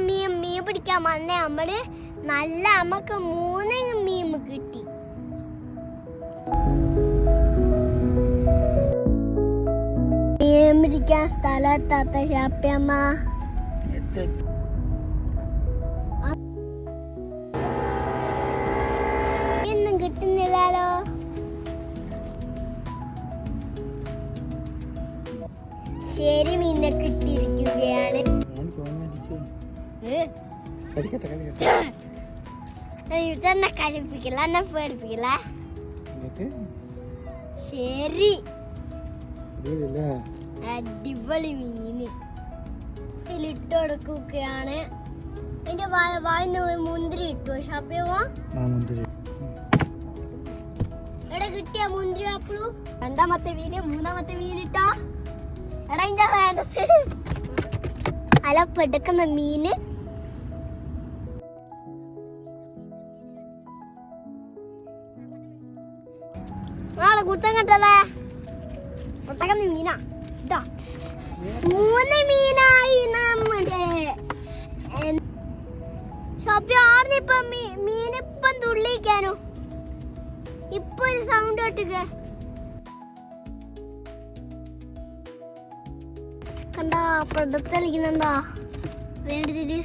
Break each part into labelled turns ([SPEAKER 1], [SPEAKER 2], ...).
[SPEAKER 1] മീൻ പിടിക്കാൻ വന്നേ നമ്മള് നല്ല നമുക്ക് 3 മീൻ കിട്ടി. മീൻ പിടിക്കാൻ സ്ഥലത്താത്ത ഷാപ്പിയമ്മ ഒന്നും കിട്ടുന്നില്ലല്ലോ. ശരി, മീനെ കിട്ടിയിരിക്കുകയാണ്. തന്നെ കഴിപ്പിക്കില്ല, എന്നെ പേടിപ്പിക്കില്ല. ശരി, അടിപൊളി മീന് ഇട്ട് കൊടുക്കുകയാണ്. അതിന്റെ വായിന്ന് മുന്തിരി ഇട്ടു. ഷാപ്പിയമ്മ എടാ കിട്ടിയ മുന്തിരി അപ്പളു. 2ാമത്തെ മീന് 3ാമത്തെ മീനിട്ടോ. എടാ ഇന്റെ വേണ്ടത് അലപ്പെടുക്കുന്ന മീന്. നാളെ കുട്ടം കണ്ടല്ലേ പൊട്ടക്കുന്ന മീനാ. 3 മീനായി നമ്മുടെ ഷോപ്പി. ആർന്നിപ്പ മീനിപ്പം തുള്ളിക്കാനോ ഇപ്പൊ ഒരു സൗണ്ട് കേട്ടുക. കണ്ടാ പ്രൊഡക്റ്റ് കളിക്കുന്നുണ്ടാ വേണ്ടിട്ട്.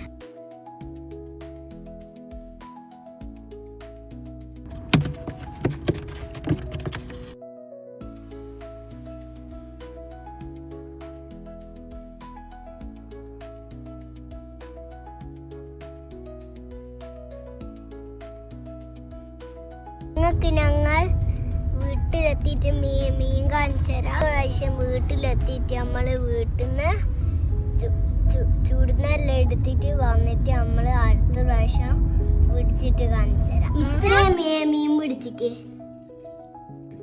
[SPEAKER 1] നിങ്ങൾക്ക് ഞങ്ങൾ വീട്ടിലെത്തിയിട്ട് മീൻ കാണിച്ചു തരാം. പ്രാവശ്യം വീട്ടിലെത്തിയിട്ട് നമ്മള് വീട്ടിൽ നിന്ന് ചുടുന്നെല്ലാം എടുത്തിട്ട് വന്നിട്ട് നമ്മള് അടുത്ത പ്രാവശ്യം പിടിച്ചിട്ട് കാണിച്ചു തരാം. ഇത്രയും മീൻ പിടിച്ചിട്ട്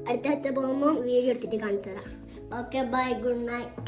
[SPEAKER 1] അടുത്ത പോകുമ്പോൾ വീഡിയോ എടുത്തിട്ട് കാണിച്ചു തരാം. Okay, bye, good night.